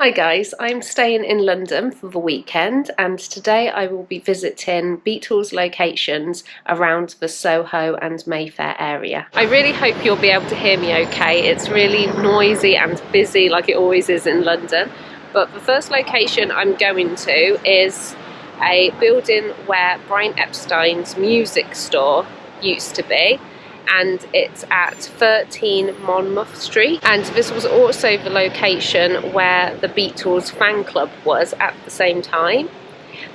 Hi guys, I'm staying in London for the weekend and today I will be visiting Beatles locations around the Soho and Mayfair area. I really hope you'll be able to hear me okay. It's really noisy and busy like it always is in London. But the first location I'm going to is a building where Brian Epstein's music store used to be. And it's at 13 Monmouth Street, and this was also the location where the Beatles fan club was at the same time.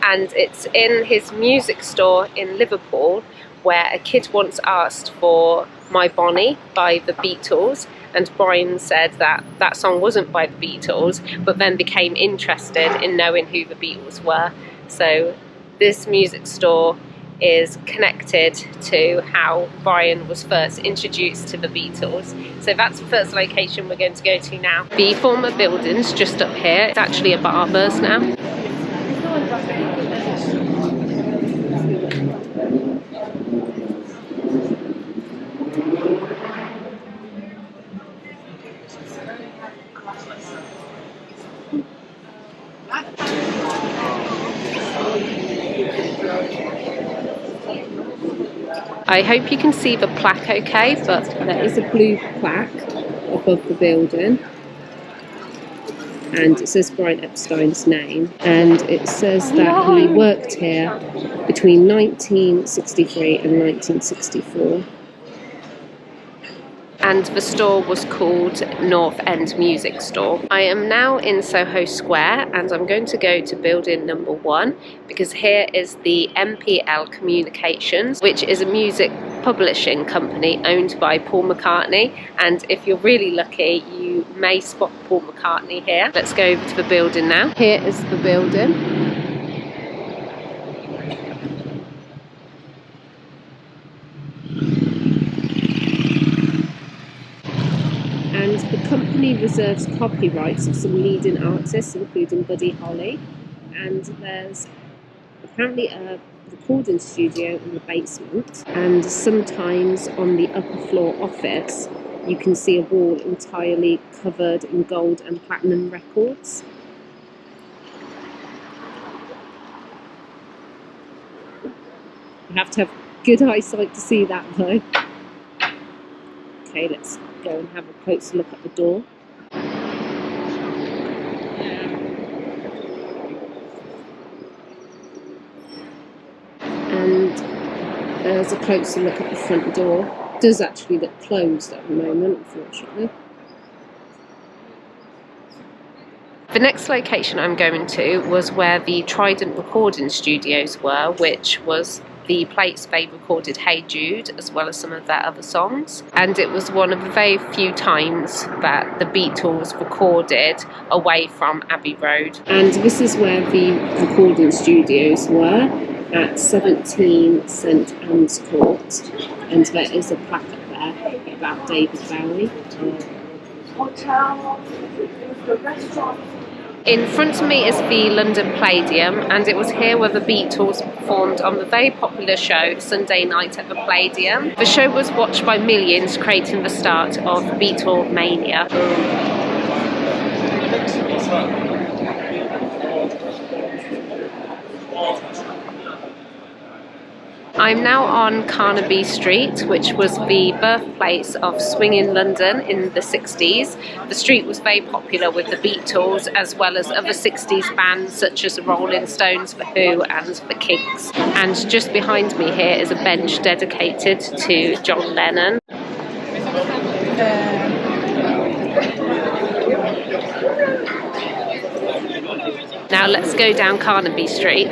And it's in his music store in Liverpool where a kid once asked for My Bonnie by the Beatles, and Brian said that that song wasn't by the Beatles, but then became interested in knowing who the Beatles were. So this music store is connected to how Brian was first introduced to the Beatles. So that's the first location we're going to go to now. The former building's just up here. It's actually a barber's now. I hope you can see the plaque okay, but there is a blue plaque above the building and it says Brian Epstein's name, and it says that he worked here between 1963 and 1964. And the store was called North End Music Store. I am now in Soho Square and I'm going to go to building number 1 because here is the MPL Communications, which is a music publishing company owned by Paul McCartney, and if you're really lucky you may spot Paul McCartney here. Let's go over to the building now. Here is the building. And the company reserves copyrights of some leading artists, including Buddy Holly. And there's apparently a recording studio in the basement. And sometimes on the upper floor office, you can see a wall entirely covered in gold and platinum records. You have to have good eyesight to see that though. Okay, let's go and have a closer look at the door. And there's a closer look at the front door. It does actually look closed at the moment, unfortunately. The next location I'm going to was where the Trident recording studios were, which was the place they recorded Hey Jude as well as some of their other songs, and it was one of the very few times that the Beatles recorded away from Abbey Road. And this is where the recording studios were, at 17 St Anne's Court, and there is a plaque up there about David Bowie. In front of me is the London Palladium, and it was here where the Beatles performed on the very popular show Sunday Night at the Palladium. The show was watched by millions, creating the start of Beatlemania. I'm now on Carnaby Street, which was the birthplace of swinging London in the 60s. The street was very popular with the Beatles as well as other 60s bands such as the Rolling Stones, The Who and The Kinks. And just behind me here is a bench dedicated to John Lennon. Now let's go down Carnaby Street.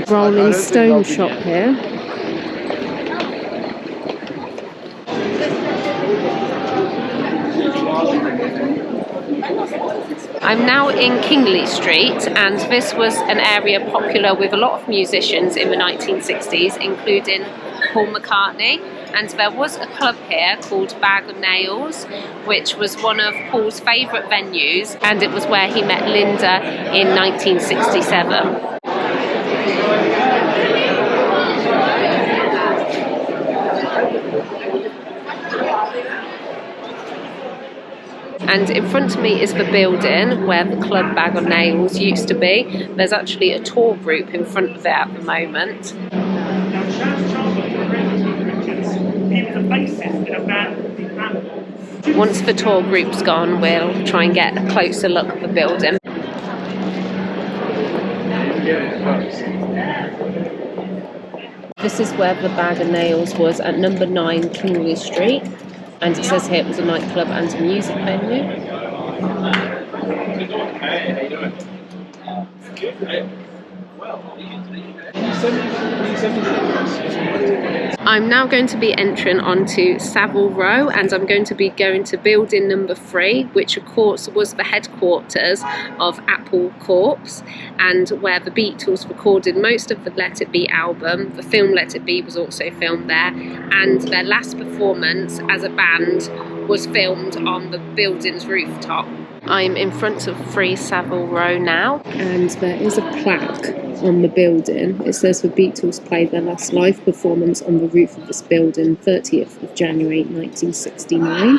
Rolling Stone shop here. I'm now in Kingley Street, and this was an area popular with a lot of musicians in the 1960s, including Paul McCartney. And there was a club here called Bag of Nails, which was one of Paul's favourite venues, and it was where he met Linda in 1967. And in front of me is the building where the club Bag of Nails used to be. There's actually a tour group in front of it at the moment. Once the tour group's gone, we'll try and get a closer look at the building. This is where the Bag of Nails was, at number 9 Kingley Street. And it says here it was a nightclub and a music venue. I'm now going to be entering onto Savile Row, and I'm going to be going to building number 3, which of course was the headquarters of Apple Corps, and where the Beatles recorded most of the Let It Be album. The film Let It Be was also filmed there, and their last performance as a band was filmed on the building's rooftop. I'm in front of 3 Savile Row now, and there is a plaque on the building. It says the Beatles played their last live performance on the roof of this building 30th of January 1969.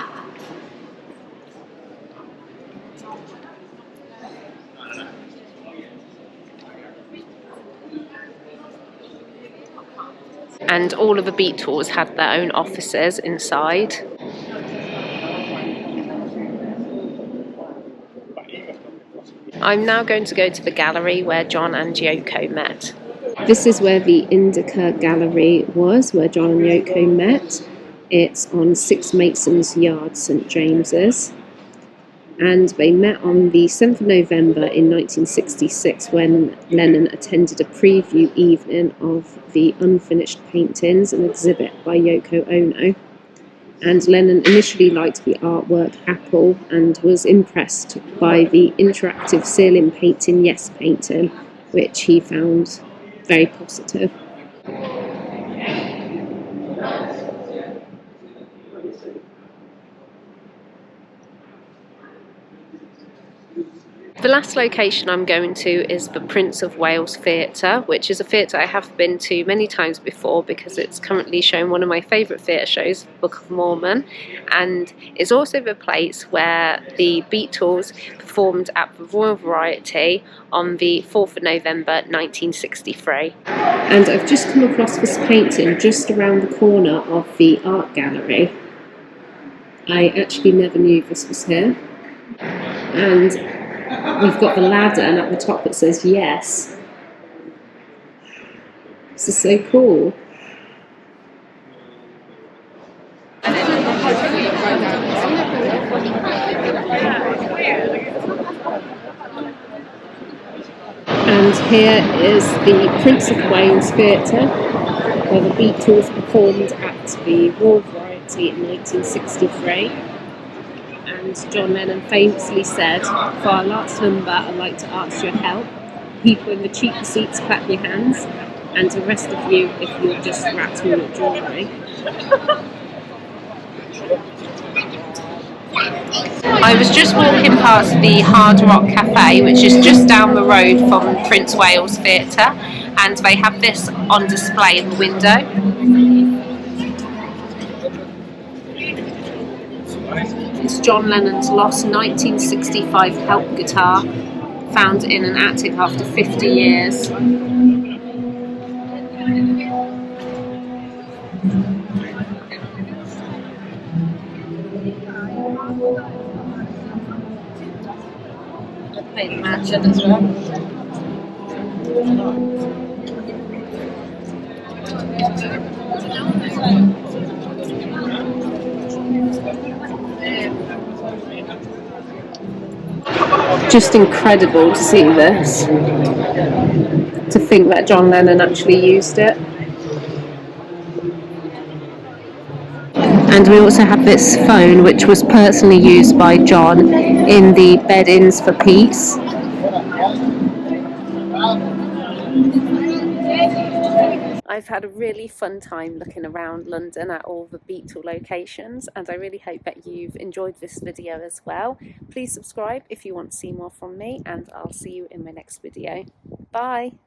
And all of the Beatles had their own offices inside. I'm now going to go to the gallery where John and Yoko met. This is where the Indica gallery was, where John and Yoko met. It's on 6 Mason's Yard, St James's. And they met on the 7th of November in 1966 when Lennon attended a preview evening of the unfinished paintings, an exhibit by Yoko Ono. And Lennon initially liked the artwork Apple and was impressed by the interactive ceiling painting Yes painting, which he found very positive. The last location I'm going to is the Prince of Wales Theatre, which is a theatre I have been to many times before because it's currently showing one of my favourite theatre shows, Book of Mormon, and it's also the place where the Beatles performed at the Royal Variety on the 4th of November 1963. And I've just come across this painting just around the corner of the art gallery. I actually never knew this was here. And we've got the ladder, and at the top it says yes. This is so cool. And here is the Prince of Wales Theatre, where the Beatles performed at the Royal Variety in 1963. And John Lennon famously said, "For our last number, I'd like to ask your help. People in the cheaper seats, clap your hands, and the rest of you, if you'll just rattle your jewellery." I was just walking past the Hard Rock Cafe, which is just down the road from Prince Wales Theatre, and they have this on display in the window. It's John Lennon's lost 1965 help guitar, found in an attic after 50 years. Played the mansion as well. Just incredible to see this. To think that John Lennon actually used it. And we also have this phone which was personally used by John in the Bed-ins for Peace. I've had a really fun time looking around London at all the Beatle locations, and I really hope that you've enjoyed this video as well. Please subscribe if you want to see more from me, and I'll see you in my next video. Bye!